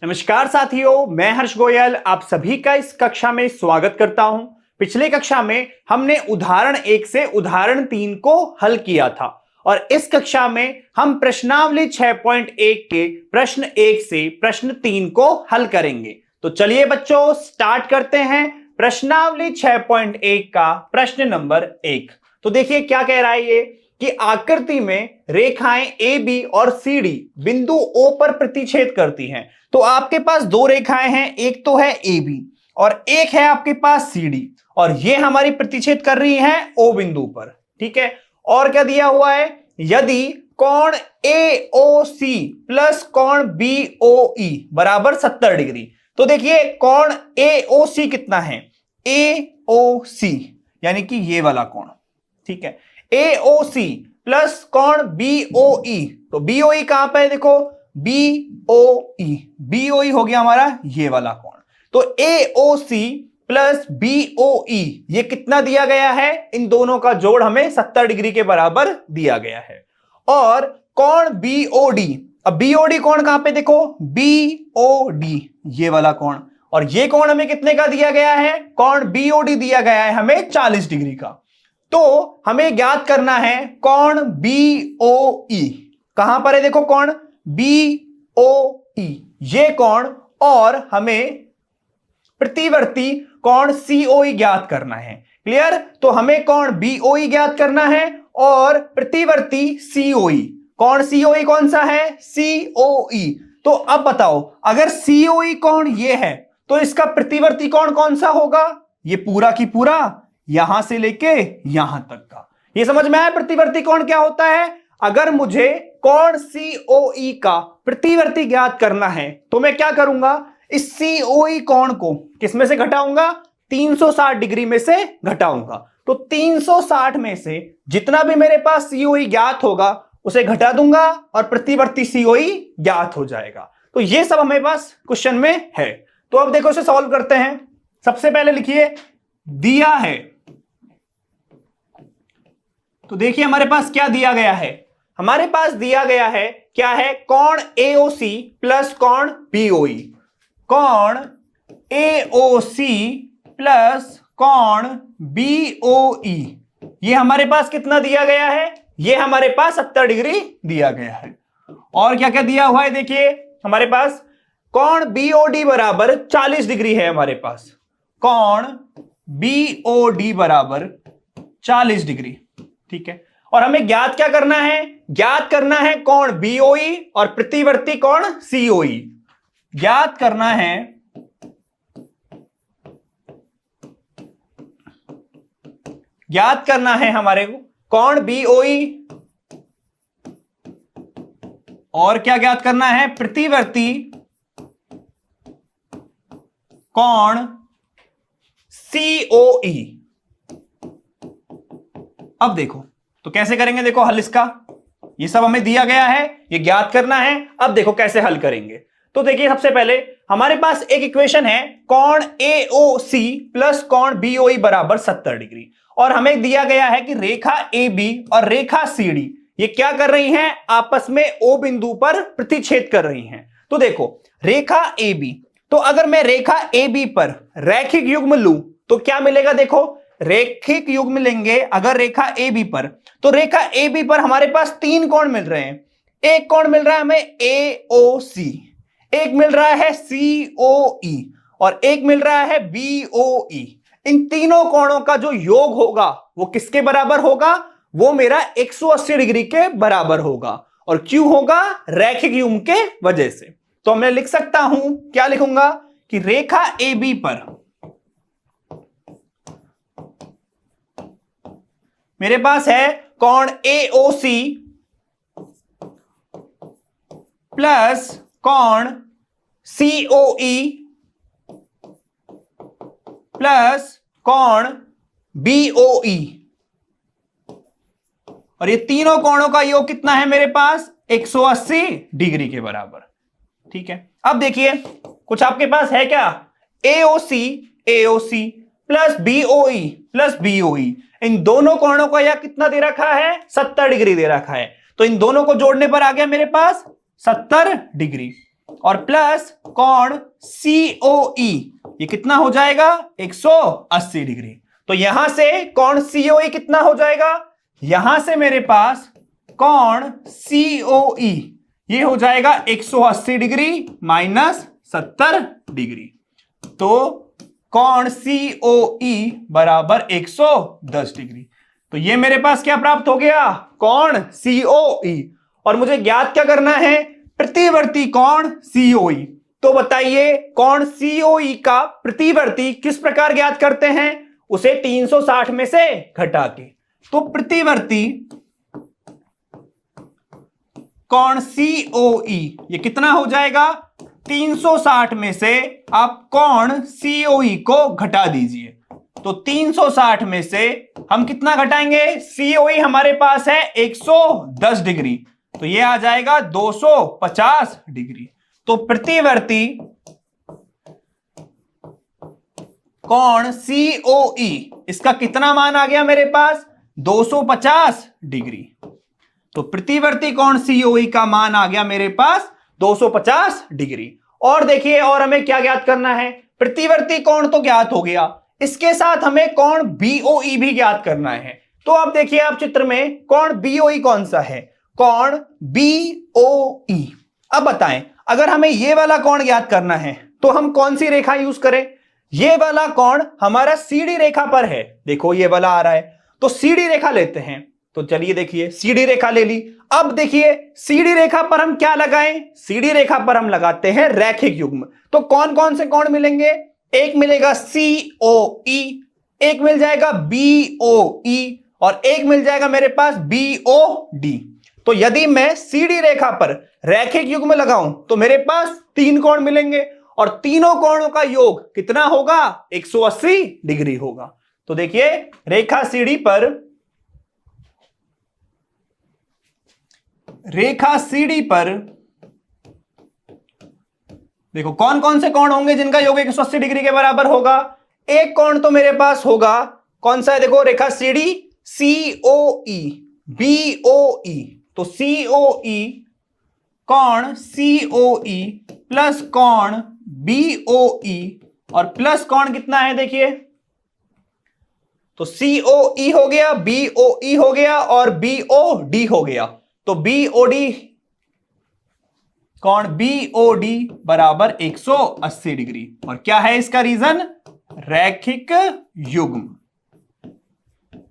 नमस्कार साथियों, मैं हर्ष गोयल आप सभी का इस कक्षा में स्वागत करता हूं। पिछले कक्षा में हमने उदाहरण 1 से उदाहरण 3 को हल किया था और इस कक्षा में हम प्रश्नावली 6.1 के प्रश्न 1 से प्रश्न 3 को हल करेंगे। तो चलिए बच्चों स्टार्ट करते हैं प्रश्नावली 6.1 का प्रश्न नंबर 1। तो देखिए क्या कह रहा है ये कि आकृति में रेखाएं ए बी और सी डी बिंदु ओ पर प्रतिच्छेद करती हैं। तो आपके पास दो रेखाएं हैं, एक तो है ए बी और एक है आपके पास सी डी, और ये हमारी प्रतिच्छेद कर रही हैं ओ बिंदु पर। ठीक है, और क्या दिया हुआ है, यदि कोण ए ओ सी प्लस कोण बी ओ ई बराबर 70 डिग्री। तो देखिए कोण ए ओ सी कितना है, ए ओ सी यानी कि ये वाला कोण। ठीक है, ए ओ सी प्लस कोण बी ओ ई, तो बी ओ ई कहां पर है, देखो बी ओ ई हो गया हमारा ये वाला कोण। तो ए ओ सी प्लस बी ओ ई ये कितना दिया गया है, इन दोनों का जोड़ हमें 70 डिग्री के बराबर दिया गया है। और कोण बी ओ डी, अब बी ओ डी कोण कहां पे, देखो बी ओ डी ये वाला कोण, और ये कोण हमें कितने का दिया गया है, कोण बी ओ डी दिया गया है हमें 40 डिग्री का। तो हमें ज्ञात करना है कोण बी ओ ई, कहां पर है, देखो कोण बी ओ ई ये कोण, और हमें प्रतिवर्ती कोण सी ओ ई ज्ञात करना है। क्लियर, तो हमें कोण बी ओ ई ज्ञात करना है और प्रतिवर्ती सी ओ ई, कोण सी ओ ई कौन सा है, सी ओ ई। तो अब बताओ अगर सी ओ ई कोण ये है तो इसका प्रतिवर्ती कोण कौन सा होगा, ये पूरा की पूरा यहां से लेके यहां तक का। ये समझ में आया प्रतिवर्ती कोण क्या होता है। अगर मुझे कोण सीओई का प्रतिवर्ती ज्ञात करना है तो मैं क्या करूंगा, इस सीओई कोण को किस में से घटाऊंगा, 360 डिग्री में से घटाऊंगा। तो 360 में से जितना भी मेरे पास सीओई ज्ञात होगा उसे घटा दूंगा और प्रतिवर्ती सीओई ज्ञात हो जाएगा। तो ये सब हमें पास क्वेश्चन में है। तो अब देखो इसे सॉल्व करते हैं। सबसे पहले लिखिए दिया है, तो देखिए हमारे पास क्या दिया गया है, हमारे पास दिया गया है क्या है, कोण एओसी प्लस कोण बीओई। कोण एओसी प्लस कोण बीओई ये हमारे पास कितना दिया गया है, ये हमारे पास 70 डिग्री दिया गया है। और क्या क्या दिया हुआ है, देखिए हमारे पास कोण बीओडी बराबर 40 डिग्री है हमारे पास, कोण बीओडी बराबर 40 डिग्री। ठीक है, और हमें ज्ञात क्या करना है, ज्ञात करना है कोण बीओई और प्रतिवर्ती कोण सीओई। ज्ञात करना है हमारे को कोण बीओई और क्या ज्ञात करना है, प्रतिवर्ती कोण सीओई। अब देखो तो कैसे करेंगे, देखो हल इसका, ये सब हमें दिया गया है, ये ज्ञात करना है। अब देखो कैसे हल करेंगे। तो देखिए सबसे पहले हमारे पास एक इक्वेशन है कोण एओसी प्लस कोण बीओई बराबर 70 डिग्री, और हमें दिया गया है कि रेखा ए बी और रेखा सी डी ये क्या कर रही हैं, आपस में ओ बिंदु पर प्रतिच्छेद कर रही हैं। तो देखो रेखा ए बी, तो अगर मैं रेखा ए बी पर रैखिक युग्म लूं तो क्या मिलेगा, देखो रैखिक युग्म लेंगे अगर रेखा ए बी पर, तो रेखा ए बी पर हमारे पास 3 कोण मिल रहे हैं। एक कोण मिल रहा है हमें ए ओ सी, एक मिल रहा है सी ओ ई और एक मिल रहा है बी ओ ई। इन तीनों कोणों का जो योग होगा वो किसके बराबर होगा, वो मेरा 180 डिग्री के बराबर होगा। और क्यों होगा, रैखिक युग्म के वजह से। तो मैं लिख सकता हूं, क्या लिखूंगा कि रेखा ए बी पर मेरे पास है कोण एओसी प्लस कोण सीओई प्लस कोण बीओई, और ये तीनों कोणों का योग कितना है मेरे पास, 180 डिग्री के बराबर। ठीक है, अब देखिए कुछ आपके पास है क्या, एओसी प्लस बीओई, इन दोनों कोणों का यह कितना दे रखा है, 70 डिग्री दे रखा है। तो इन दोनों को जोड़ने पर आ गया मेरे पास 70 डिग्री। और प्लस कोण COE, ये कितना हो जाएगा 180 डिग्री। तो यहां से कोण COE कितना हो जाएगा, यहां से मेरे पास कोण COE ये हो जाएगा 180 डिग्री माइनस 70 डिग्री। तो कोण COE बराबर 110 डिग्री। तो ये मेरे पास क्या प्राप्त हो गया, कोण COE। और मुझे ज्ञात क्या करना है, प्रतिवर्ती कोण COE। तो बताइए कोण COE का प्रतिवर्ती किस प्रकार ज्ञात करते हैं, उसे 360 में से घटा के। तो प्रतिवर्ती कोण COE ये कितना हो जाएगा, 360 में से आप कोण COE को घटा दीजिए। तो 360 में से हम कितना घटाएंगे, COE हमारे पास है 110 डिग्री, तो ये आ जाएगा 250 डिग्री। तो प्रतिवर्ती कोण COE इसका कितना मान आ गया मेरे पास, 250 डिग्री। तो प्रतिवर्ती कोण COE का मान आ गया मेरे पास 250 डिग्री। और देखिए, और हमें क्या ज्ञात करना है, प्रतिवर्ती कोण तो ज्ञात हो गया, इसके साथ हमें कोण BOE भी ज्ञात करना है। तो आप देखिए, आप चित्र में कोण BOE कौन सा है, कोण BOE। अब बताएं, अगर हमें ये वाला कोण ज्ञात करना है तो हम कौन सी रेखा यूज करें, ये वाला कोण हमारा CD रेखा पर है, देखो ये वाला आ रहा है, तो CD रेखा लेते हैं। तो चलिए देखिए, CD रेखा ले ली। अब देखिए CD रेखा पर हम क्या लगाएं, CD रेखा पर हम लगाते हैं रैखिक युग्म। तो कौन कौन से कोण मिलेंगे, एक मिलेगा COE, एक मिल जाएगा BOE और एक मिल जाएगा मेरे पास BOD। तो यदि मैं CD रेखा पर रैखिक युग्म लगाऊं तो मेरे पास 3 कोण मिलेंगे और तीनों कोणों का योग कितना होगा, 180 डिग्री होगा। तो देखिए रेखा CD पर देखो कौन कौन से कोण होंगे जिनका योग 180 डिग्री के बराबर होगा। एक कोण तो मेरे पास होगा, कौन सा है, देखो रेखा CD COE BOE। तो COE कोण COE प्लस कोण BOE और प्लस कोण कितना है, देखिए तो COE हो गया, BOE हो गया और BOD हो गया। तो BOD कोण BOD बराबर 180 डिग्री। और क्या है इसका रीजन, रैखिक युग्म।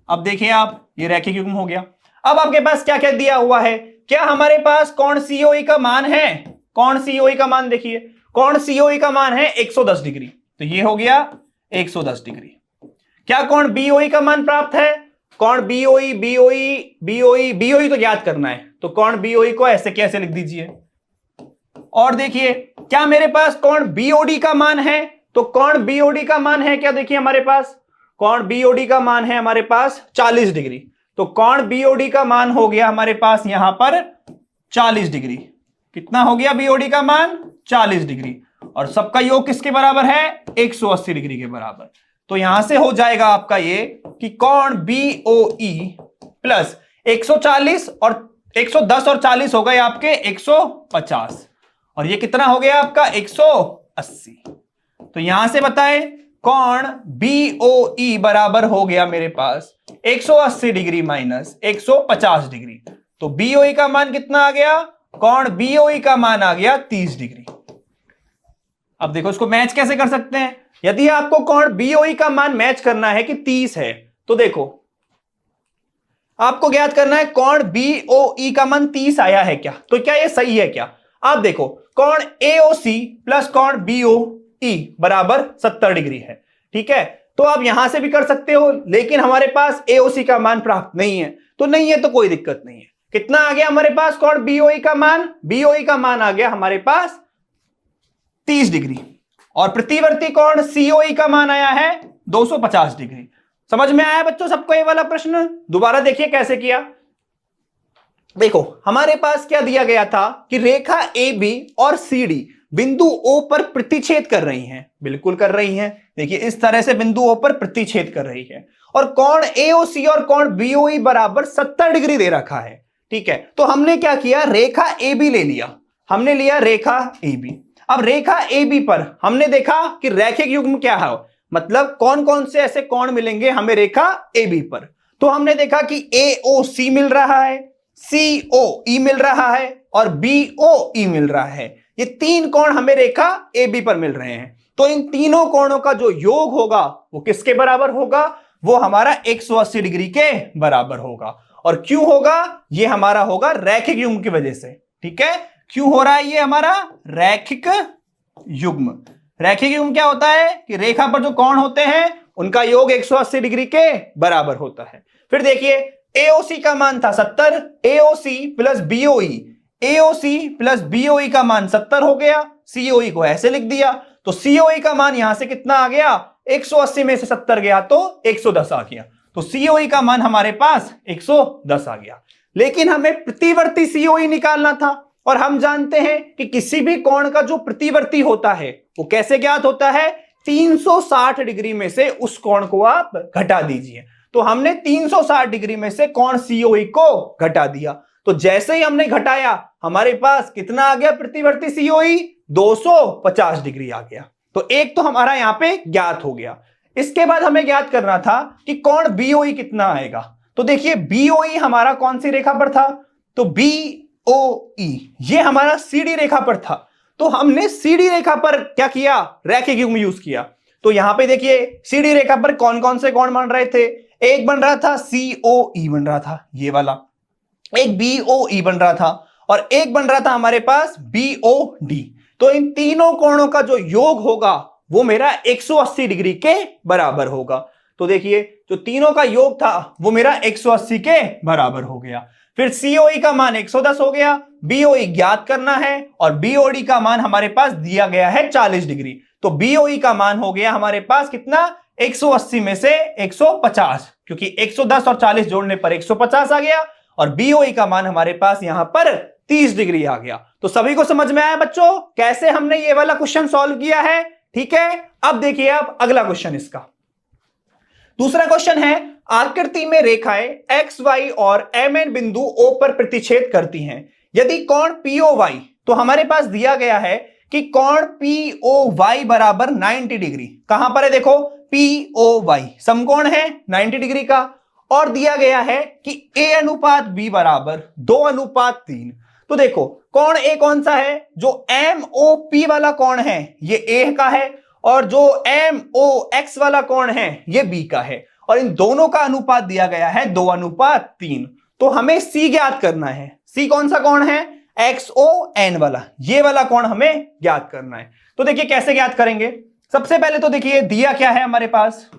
अब देखिए आप, ये रैखिक युग्म हो गया। अब आपके पास क्या क्या दिया हुआ है, क्या हमारे पास कोण COE का मान है, कोण COE का मान देखिए, कोण COE का मान है 110 डिग्री, तो ये हो गया 110 डिग्री। क्या कोण BOE का मान प्राप्त है, कोण BOE तो ज्ञात करना है, तो कोण BOE को ऐसे कैसे लिख दीजिए। और देखिए क्या मेरे पास कोण BOD का मान है, तो कोण BOD का मान है क्या, देखिए हमारे पास कोण BOD का मान है हमारे पास 40 डिग्री। तो कोण BOD का मान हो गया हमारे पास यहां पर 40 डिग्री। कितना हो गया BOD का मान, 40 डिग्री। और सबका योग किसके बराबर है, 180 डिग्री के बराबर। तो यहां से हो जाएगा आपका ये कि कोण BOE प्लस 140 और 110 और 40 हो गए आपके 150 और ये कितना हो गया आपका 180। तो यहां से बताएं कोण BOE बराबर हो गया मेरे पास 180 डिग्री माइनस 150 डिग्री। तो BOE का मान कितना आ गया, कोण BOE का मान आ गया 30 डिग्री। अब देखो इसको मैच कैसे कर सकते हैं, यदि आपको कोण BOE का मान मैच करना है कि 30 है, तो देखो आपको ज्ञात करना है कोण BOE का मान 30 आया है क्या, तो क्या ये सही है क्या। आप देखो कोण AOC प्लस कोण BOE बराबर 70 डिग्री है, ठीक है। तो आप यहां से भी कर सकते हो, लेकिन हमारे पास AOC का मान प्राप्त नहीं है, तो नहीं है तो कोई दिक्कत नहीं है। कितना आ गया हमारे पास कोण BOE का मान, BOE का मान आ गया हमारे पास 30 डिग्री और प्रतिवर्ती कोण COE का मान आया है 250 डिग्री। समझ में आया बच्चों सबको ये वाला प्रश्न, दोबारा देखिए कैसे किया। देखो हमारे पास क्या दिया गया था कि रेखा AB और CD बिंदु O पर प्रतिच्छेद कर रही हैं, बिल्कुल कर रही हैं। देखिए इस तरह से बिंदु O पर प्रतिच्छेद कर रही है और कोण AOC और कोण BOE बराबर 70 डिग्री दे रखा है, ठीक है। तो हमने क्या किया, रेखा AB ले लिया। हमने लिया रेखा AB। अब रेखा AB पर हमने देखा कि रैखिक युग्म क्या है, मतलब कौन कौन से ऐसे कोण मिलेंगे हमें रेखा AB पर। तो हमने देखा कि AOC मिल रहा है, COE मिल रहा है और BOE मिल रहा है। ये तीन कोण हमें रेखा AB पर मिल रहे हैं। तो इन तीनों कोणों का जो योग होगा वो किसके बराबर होगा, वो हमारा 180 डिग्री के बराबर होगा। और क्यों होगा, ये हमारा होगा रैखिक युग्म की वजह से। ठीक है, क्यों हो रहा है ये हमारा रैखिक युग्म। रैखिक युग्म क्या होता है कि रेखा पर जो कोण होते हैं उनका योग 180 डिग्री के बराबर होता है। फिर देखिए AOC का मान था 70, AOC plus BOE, AOC plus BOE का मान 70 हो गया, COE को ऐसे लिख दिया। तो COE का मान यहां से कितना आ गया, 180 में से 70 गया तो 110 आ गया। तो COE का मान हमारे पास 110 आ गया। लेकिन हमें प्रतिवर्ती COE निकालना था और हम जानते हैं कि किसी भी कोण का जो प्रतिवर्ती होता है वो कैसे ज्ञात होता है, 360 डिग्री में से उस कोण को आप घटा दीजिए। तो हमने 360 डिग्री में से कोण COE को घटा दिया। तो जैसे ही हमने घटाया हमारे पास कितना आ गया प्रतिवर्ती COE, 250 डिग्री आ गया। तो एक तो हमारा यहां पे ज्ञात हो गया। इसके बाद हमें ज्ञात करना था कि कोण BOE कितना आएगा। तो देखिए BOE हमारा कौन सी रेखा पर था, तो BOE ये हमारा CD रेखा पर था। तो हमने CD रेखा पर क्या किया, रैखिक युग्म यूज किया। तो यहां पे देखिए CD रेखा पर कौन कौन से कोण बन रहे थे, एक बन रहा था COE बन रहा था ये वाला, एक BOE बन रहा था और एक बन रहा था हमारे पास BOD। तो इन तीनों कोणों का जो योग होगा वो मेरा 180 डिग्री के बराबर होगा। तो देखिए जो तीनों का योग था वो मेरा 180 के बराबर हो गया। फिर COE का मान 110 हो गया, BOE ज्ञात करना है और BOD का मान हमारे पास दिया गया है 40 डिग्री। तो BOE का मान हो गया हमारे पास कितना, 180 में से 150, क्योंकि 110 और 40 जोड़ने पर 150 आ गया और BOE का मान हमारे पास यहां पर 30 डिग्री आ गया। तो सभी को समझ में आया बच्चों कैसे हमने ये वाला क्वेश्चन सॉल्व किया है। ठीक है, अब देखिए आप अगला क्वेश्चन इसका। दूसरा क्वेश्चन है, आकृति में रेखाएं XY और MN बिंदु O पर प्रतिच्छेद करती हैं। यदि कोण POY, तो हमारे पास दिया गया है कि कोण POY बराबर 90 डिग्री। कहां पर है देखो, POY समकोण है 90 डिग्री का और दिया गया है कि A अनुपात B बराबर 2:3। तो देखो कोण A कौन सा है, जो MOP वाला कोण है ये A का है और जो MOX वाला कोण है ये B का है और इन दोनों का अनुपात दिया गया है 2:3। तो हमें C ज्ञात करना है। C कौन सा कोण है, XON वाला, ये वाला कोण हमें ज्ञात करना है। तो देखिए कैसे ज्ञात करेंगे। सबसे पहले तो देखिए दिया क्या है हमारे पास,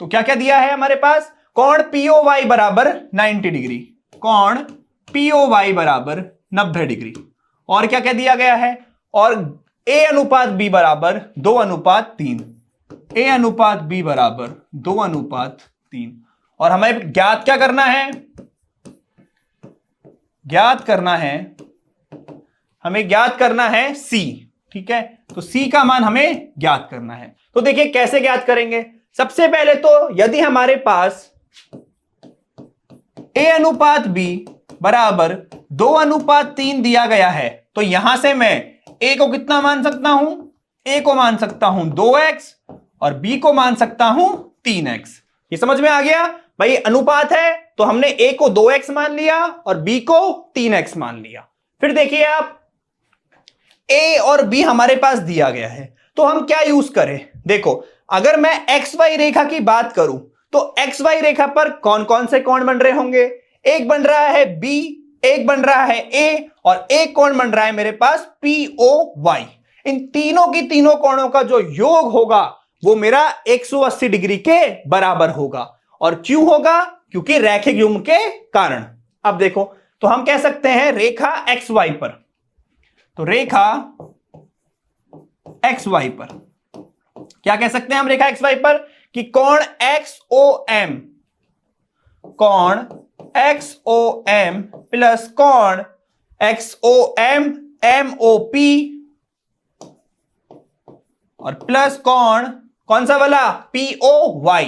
तो क्या क्या दिया है हमारे पास, कोण POY बराबर 90 डिग्री, कोण POY बराबर 90 डिग्री और क्या क्या दिया गया है, और A अनुपात B बराबर 2:3, A अनुपात B बराबर 2:3। और हमें ज्ञात क्या करना है, ज्ञात करना है, हमें ज्ञात करना है C। ठीक है, तो C का मान हमें ज्ञात करना है। तो देखिए कैसे ज्ञात करेंगे। सबसे पहले तो यदि हमारे पास A अनुपात B बराबर 2:3 दिया गया है तो यहां से मैं A को कितना मान सकता हूं, A को मान सकता हूं 2x और B को मान सकता हूं 3x। ये समझ में आ गया भाई, अनुपात है तो हमने A को 2x मान लिया और B को 3x मान लिया। फिर देखिए आप A और B हमारे पास दिया गया है तो हम क्या यूज करें। देखो अगर मैं XY रेखा की बात करूं तो XY रेखा पर कौन कौन से कोण बन रहे होंगे, एक बन रहा है B, एक बन रहा है A और एक कोण बन रहा है मेरे पास POY। इन तीनों की तीनों कोणों का जो योग होगा वो मेरा 180 डिग्री के बराबर होगा। और क्यों होगा, क्योंकि रैखिक युग्म के कारण। अब देखो तो हम कह सकते हैं रेखा XY पर, तो रेखा XY पर क्या कह सकते हैं हम, रेखा XY पर कि कोण XOM, कोण XOM प्लस कोण XOM MOP और प्लस कोण कौन सा वाला POY,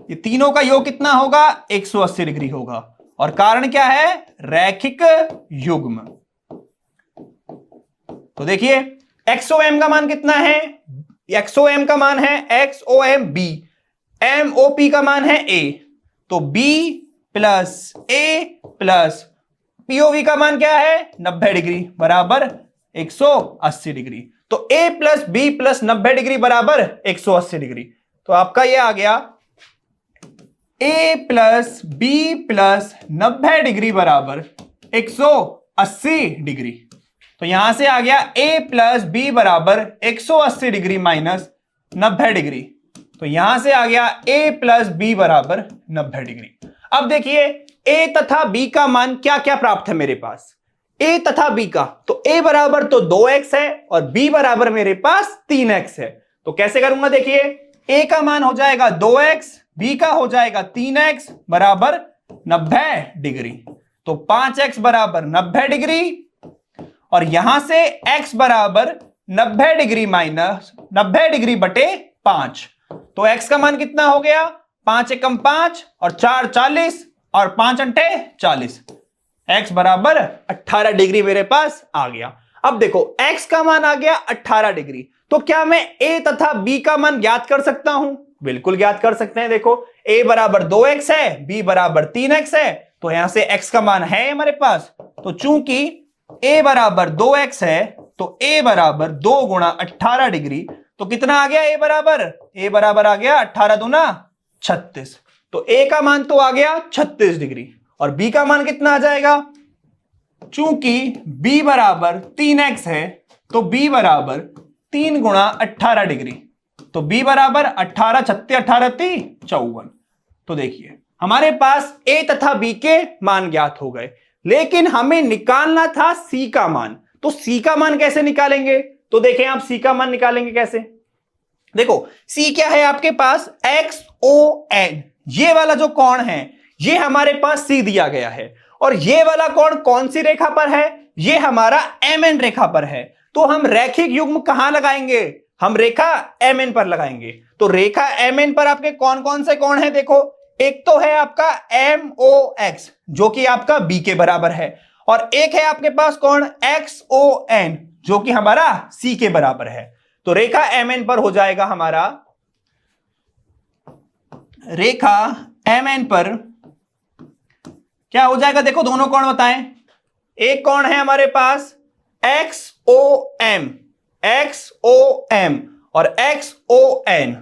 ये तीनों का योग कितना होगा, 180 डिग्री होगा। और कारण क्या है? रैखिक युग्म। तो देखिए XOM का मान कितना है? XOM का मान है XOM B, MOP का मान है A, तो B plus A plus POV का मान क्या है? 90 डिग्री बराबर 180 डिग्री। तो A plus B plus 90 degree बराबर 180 डिग्री। तो आपका ये आ गया A plus B plus 90 degree बराबर 180 डिग्री। तो यहां से आ गया A प्लस B बराबर 180 डिग्री माइनस 90 डिग्री। तो यहां से आ गया A प्लस B बराबर 90 डिग्री। अब देखिए A तथा B का मान क्या क्या प्राप्त है मेरे पास? A तथा B का, तो A बराबर तो 2x है और B बराबर मेरे पास 3x है। तो कैसे करूंगा? देखिए A का मान हो जाएगा 2x, B का हो जाएगा 3x बराबर 90 डिग्री। तो 5x बराबर 90 डिग्री और यहां से x बराबर 90 डिग्री माइनस 90 डिग्री बटे 5। तो x का मान कितना हो गया? 5 एकम 5 और 4 40 और 5 अंठे 40। x बराबर 18 डिग्री मेरे पास आ गया। अब देखो x का मान आ गया 18 डिग्री, तो क्या मैं a तथा b का मान ज्ञात कर सकता हूं? बिल्कुल ज्ञात कर सकते हैं। देखो a बराबर 2x है, b बराबर 3x है, तो यहां से x का मान है हमारे पास। तो चूंकि a बराबर 2x है तो a बराबर 2 गुणा 18 डिग्री, तो कितना आ गया? a बराबर आ गया 18 दूना 36। तो a का मान तो आ गया 36 डिग्री और b का मान कितना आ जाएगा? चूंकि b बराबर 3x है तो b बराबर 3 गुणा 18 डिग्री, तो b बराबर 18 36 18 54। तो देखिए हमारे पास a तथा b के मान ज्ञात हो गए, लेकिन हमें निकालना था c का मान। तो c का मान कैसे निकालेंगे? तो देखें आप c का मान निकालेंगे कैसे। देखो c क्या है आपके पास? XON, ये वाला जो कोण है ये हमारे पास c दिया गया है, और ये वाला कोण कौन सी रेखा पर है? ये हमारा MN रेखा पर है। तो हम रैखिक युग्म कहां लगाएंगे? हम रेखा MN पर लगाएंगे। तो रेखा MN पर आपके कौन कौन से कोण है? देखो एक तो है आपका MOX जो कि आपका B के बराबर है, और एक है आपके पास कौन? XON जो कि हमारा C के बराबर है। तो रेखा MN पर हो जाएगा हमारा, रेखा MN पर क्या हो जाएगा? देखो दोनों कोण बताएं। एक कोण है हमारे पास XOM और XON।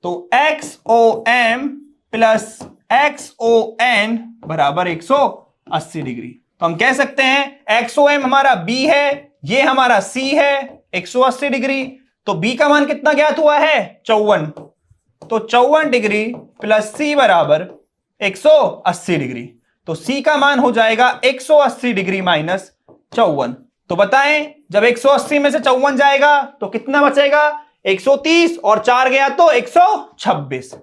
तो XOM प्लस XON बराबर 180 डिग्री। तो हम कह सकते हैं XOM हमारा B है, ये हमारा C है 180 डिग्री। तो B का मान कितना ज्ञात हुआ है? 54। तो 54 डिग्री प्लस C बराबर 180 डिग्री। तो C का मान हो जाएगा 180 डिग्री माइनस 54। तो बताएं जब 180 में से 54 जाएगा तो कितना बचेगा? 130 और 4 गया तो 126।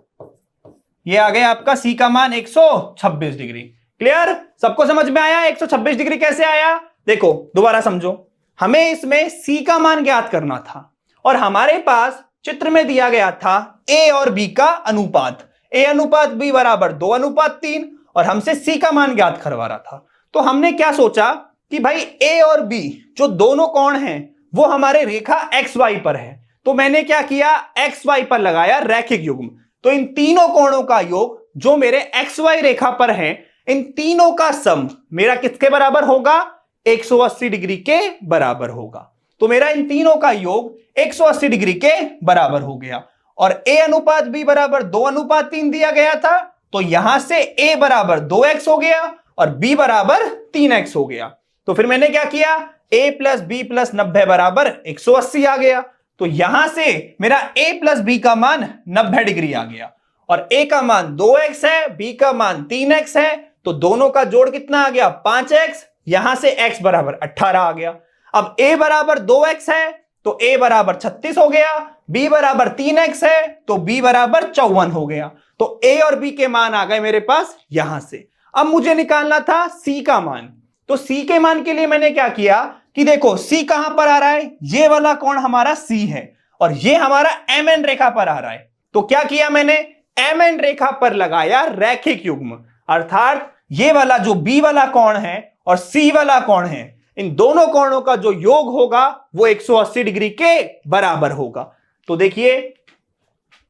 ये आ गया आपका C का मान 126 डिग्री। क्लियर? सबको समझ में आया 126 डिग्री कैसे आया? देखो दोबारा समझो, हमें इसमें C का मान ज्ञात करना था और हमारे पास चित्र में दिया गया था A और B का अनुपात, A अनुपात B बराबर 2:3 और हमसे C का मान ज्ञात करवा रहा था। तो हमने क्या सोचा कि भाई A और B जो दोनों कोण हैं वो हमारे रेखा XY पर है, तो मैंने क्या किया? XY पर लगाया रैखिक युग्म। तो इन तीनों कोणों का योग जो मेरे XY रेखा पर हैं, इन तीनों का सम मेरा किसके बराबर होगा? 180 डिग्री के बराबर होगा। तो मेरा इन तीनों का योग 180 डिग्री के बराबर हो गया और A अनुपात B बराबर 2:3 दिया गया था, तो यहां से A बराबर 2x हो गया और B बराबर 3x हो गया। तो फिर मैंने क्या किया? A प्लस B प्लस 90 बराबर 180 आ गया। तो यहां से मेरा A प्लस B का मान 90 डिग्री आ गया और A का मान 2x है, B का मान 3x है, तो दोनों का जोड़ कितना आ गया? 5x। यहां से x बराबर 18 आ गया। अब A बराबर 2x है तो A बराबर 36 हो गया, B बराबर 3x है तो B बराबर 54 हो गया। तो A और B के मान आ गए मेरे पास यहां से। अब मुझे निकालना था C का मान। तो C के मान के लिए मैंने क्या किया कि देखो C कहां पर आ रहा है? ये वाला कोण हमारा C है और ये हमारा MN रेखा पर आ रहा है। तो क्या किया मैंने? MN रेखा पर लगाया रैखिक युग्म। अर्थात ये वाला जो बी वाला कोण है और सी वाला कोण है, इन दोनों कोणों का जो योग होगा वो 180 डिग्री के बराबर होगा। तो देखिए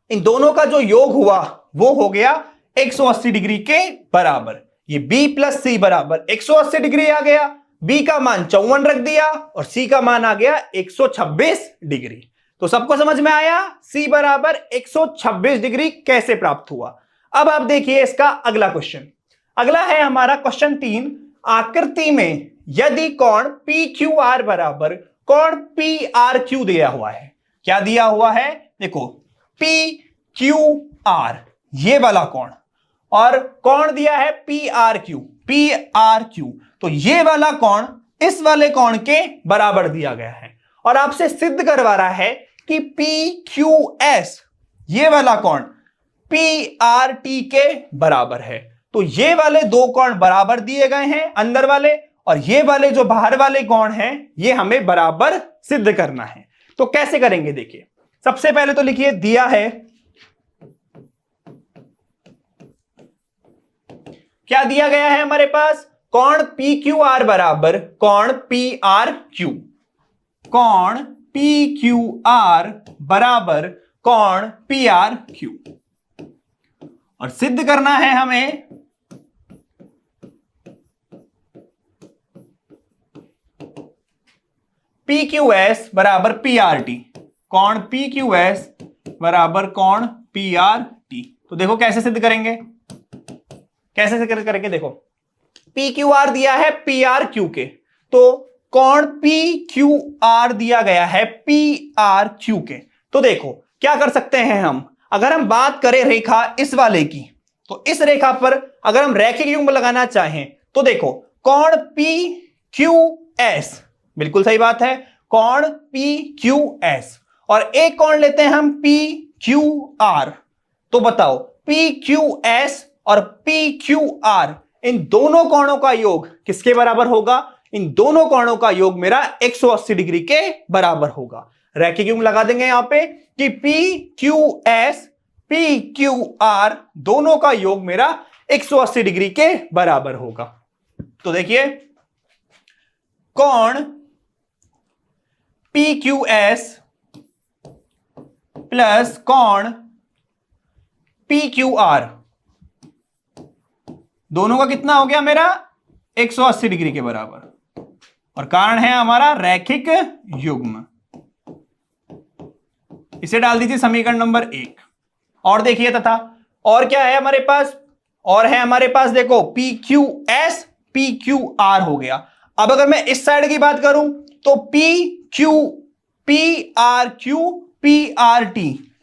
इन दोनों का जो योग हुआ वो हो गया 180 डिग्री के बराबर। ये b प्लस सी बराबर 180 डिग्री आ गया, b का मान 54 रख दिया और c का मान आ गया 126 डिग्री। तो सबको समझ में आया c बराबर 126 डिग्री कैसे प्राप्त हुआ। अब आप देखिए इसका अगला क्वेश्चन। अगला है हमारा क्वेश्चन 3। आकृति में यदि कोण PQR बराबर कोण PRQ दिया हुआ है, क्या दिया हुआ है, देखो PQR ये वाला कोण और कोण दिया है PRQ, तो ये वाला कोण इस वाले कोण के बराबर दिया गया है और आपसे सिद्ध करवा रहा है कि PQS ये वाला कोण PRT के बराबर है। तो ये वाले दो कोण बराबर दिए गए हैं अंदर वाले, और ये वाले जो बाहर वाले कोण हैं ये हमें बराबर सिद्ध करना है। तो कैसे करेंगे देखिए, सबसे पहले तो लिखिए दिया है, क्या दिया गया है हमारे पास, कोण PQR बराबर कोण PRQ, कोण PQR बराबर कोण PRQ, और सिद्ध करना है हमें PQS बराबर PRT, कोण PQS बराबर कोण PRT। तो देखो कैसे सिद्ध करेंगे, कैसे सिद्ध करेंगे, देखो PQR दिया है PRQ के, तो कोण PQR दिया गया है PRQ के। तो देखो क्या कर सकते हैं हम, अगर हम बात करें रेखा इस वाले की, तो इस रेखा पर अगर हम रैखिक युग्म लगाना चाहें तो देखो कोण PQS, बिल्कुल सही बात है, कोण PQS, और एक कोण लेते हैं हम PQR। तो बताओ PQS और PQR इन दोनों कोणों का योग किसके बराबर होगा, इन दोनों कोणों का योग मेरा 180 डिग्री के बराबर होगा। रैखिक युग्म लगा देंगे यहां पे कि PQS PQR दोनों का योग मेरा 180 डिग्री के बराबर होगा। तो देखिए कोण PQS प्लस कोण PQR दोनों का कितना हो गया मेरा 180 डिग्री के बराबर, और कारण है हमारा रैखिक युग्म। इसे डाल दीजिए समीकरण नंबर 1। और देखिए तथा और क्या है हमारे पास, और है हमारे पास देखो PQS PQR हो गया। अब अगर मैं इस साइड की बात करूं तो PRQ PRT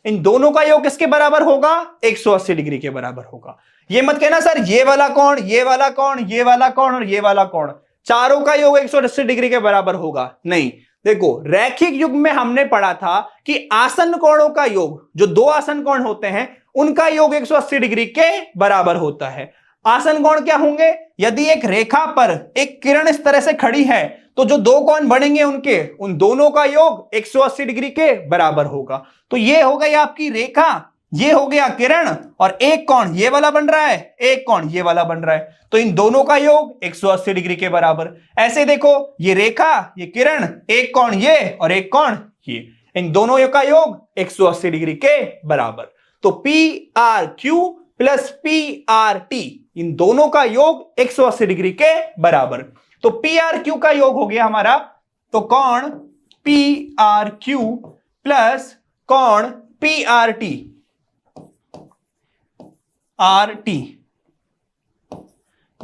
इन दोनों का योग किसके बराबर होगा, 180 डिग्री के बराबर होगा। ये मत कहना सर ये वाला कोण, ये वाला कोण, ये वाला कोण और ये वाला कोण चारों का योग 180 डिग्री के बराबर होगा, नहीं। देखो रैखिक युग्म में हमने पढ़ा था कि आसन्न कोणों का योग, जो दो आसन्न कोण होते हैं उनका योग 180 डिग्री के बराबर होता है। आसन्न कोण क्या होंगे, यदि एक रेखा पर एक किरण इस तरह से खड़ी है तो जो दो कोण बनेंगे उनके उन दोनों का योग 180 डिग्री के बराबर होगा। तो ये हो गई आपकी रेखा, ये हो गया किरण, और एक कोण ये वाला बन रहा है, एक कोण ये वाला बन रहा है, तो इन दोनों का योग 180 डिग्री के बराबर। ऐसे देखो ये रेखा, ये किरण, एक कोण ये और एक कोण ये, इन दोनों का योग 180 डिग्री के बराबर। तो PRQ प्लस PRT इन दोनों का योग 180 डिग्री के बराबर। तो PRQ का योग हो गया हमारा, तो कोण PRQ प्लस कोण PRT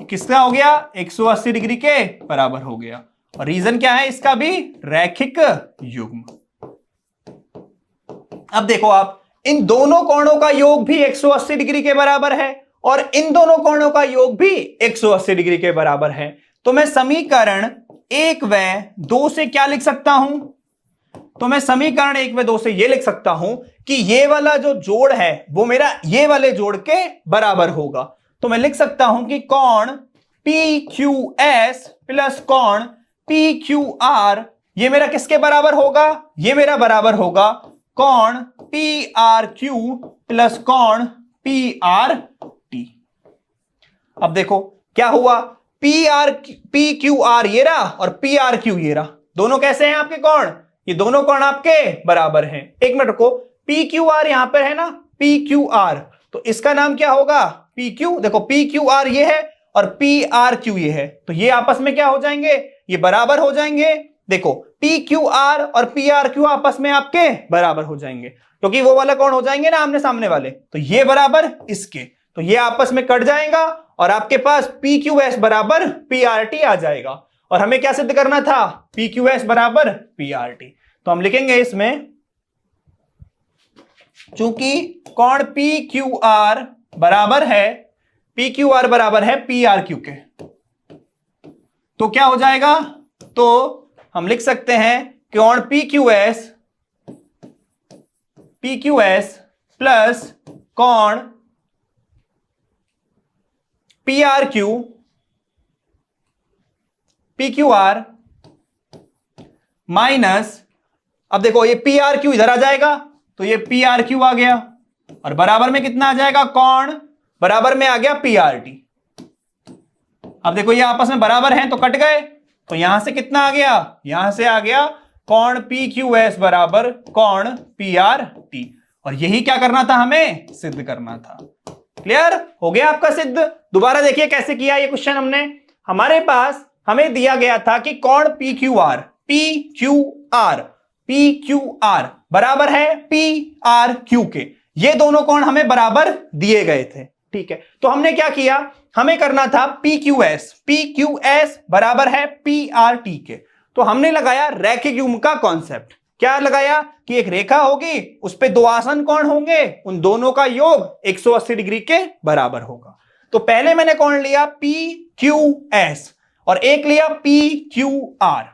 किसका हो गया, 180 डिग्री के बराबर हो गया। और रीजन क्या है इसका भी, रैखिक युग्म। अब देखो आप इन दोनों कोणों का योग भी 180 डिग्री के बराबर है और इन दोनों कोणों का योग भी 180 डिग्री के बराबर है। तो मैं समीकरण 1 व 2 से क्या लिख सकता हूं, तो मैं समीकरण 1 व 2 से यह लिख सकता हूं कि ये वाला जो जोड़ है वो मेरा ये वाले जोड़ के बराबर होगा। तो मैं लिख सकता हूं कि कोण PQS प्लस कोण PQR ये मेरा किसके बराबर होगा, ये मेरा बराबर होगा कोण PRQ प्लस कोण PRT। अब देखो क्या हुआ, पी क्यू आर ये रहा और पी आर क्यू ये रहा, दोनों कैसे हैं आपके कोण, ये दोनों कोण आपके बराबर हैं। एक मिनट रुको, पी क्यू आर यहां पर है ना, पी क्यू आर, तो इसका नाम क्या होगा, पी क्यू। देखो पी क्यू आर ये है और पी आर क्यू ये है, तो ये आपस में क्या हो जाएंगे, ये बराबर हो जाएंगे। देखो पी क्यू आर और पी आर क्यू आपस में आपके बराबर हो जाएंगे, क्योंकि वो वाला कौन हो जाएंगे ना आमने सामने वाले, तो ये बराबर इसके, तो ये आपस में कट जाएगा और आपके पास पी क्यू एस बराबर पी आर टी आ जाएगा। और हमें क्या सिद्ध करना था, पी क्यू एस बराबर पी आर टी, तो हम लिखेंगे इसमें, चूंकि कोण पी क्यू आर बराबर है, पी क्यू आर बराबर है पी आर क्यू के, तो क्या हो जाएगा, तो हम लिख सकते हैं कोण पी क्यू एस प्लस कोण पी क्यू आर माइनस, अब देखो ये पी आर क्यू इधर आ जाएगा, तो ये पी आर क्यू आ गया और बराबर में कितना आ जाएगा, कोण बराबर में आ गया पी आर टी। अब देखो ये आपस में बराबर हैं तो कट गए, तो यहां से कितना आ गया, यहां से आ गया कोण पी क्यू एस बराबर कोण पी आर टी, और यही क्या करना था, हमें सिद्ध करना था। क्लियर हो गया आपका सिद्ध। दोबारा देखिए कैसे किया ये क्वेश्चन हमने, हमारे पास हमें दिया गया था कि कोण पी क्यू आर बराबर है पी आर क्यू के, ये दोनों कोण हमें बराबर दिए गए थे, ठीक है। तो हमने क्या किया, हमें करना था पी क्यू एस बराबर है पी आर टी के, तो हमने लगाया रैखिक युग्म का कॉन्सेप्ट। क्या लगाया कि एक रेखा होगी, उस पे दो आसन कोण होंगे, उन दोनों का योग 180 डिग्री के बराबर होगा। तो पहले मैंने कोण लिया पी क्यू एस और एक लिया पी क्यू आर,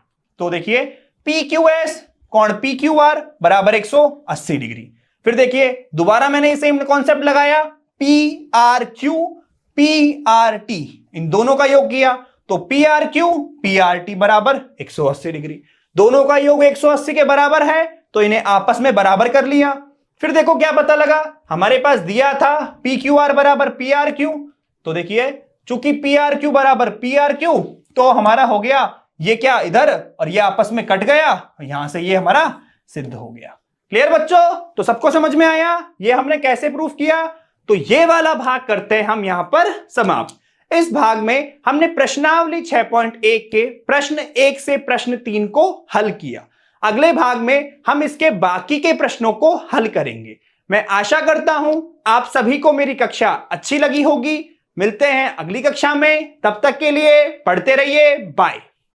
तो देखिए पी क्यू एस कोण पी क्यू आर बराबर 180 डिग्री। फिर देखिए दोबारा मैंने इसे कॉन्सेप्ट लगाया P R Q P R T, इन दोनों का योग किया, तो P R Q P R T बराबर 180 डिग्री, दोनों का योग 180 के बराबर है, तो इन्हें आपस में बराबर कर लिया। फिर देखो क्या पता लगा, हमारे पास दिया था पी क्यू आर बराबर पी आर क्यू, तो देखिए चूंकि पी आर क्यू बराबर पी आर क्यू, तो हमारा हो गया ये क्या इधर और ये आपस में कट गया, यहां से ये हमारा सिद्ध हो गया। क्लियर बच्चों, तो सबको समझ में आया ये हमने कैसे प्रूफ किया। तो ये वाला भाग करते हैं हम यहां पर समाप्त। इस भाग में हमने प्रश्नावली 6.1 के प्रश्न 1 से प्रश्न 3 को हल किया। अगले भाग में हम इसके बाकी के प्रश्नों को हल करेंगे। मैं आशा करता हूं आप सभी को मेरी कक्षा अच्छी लगी होगी। मिलते हैं अगली कक्षा में, तब तक के लिए पढ़ते रहिए, बाय।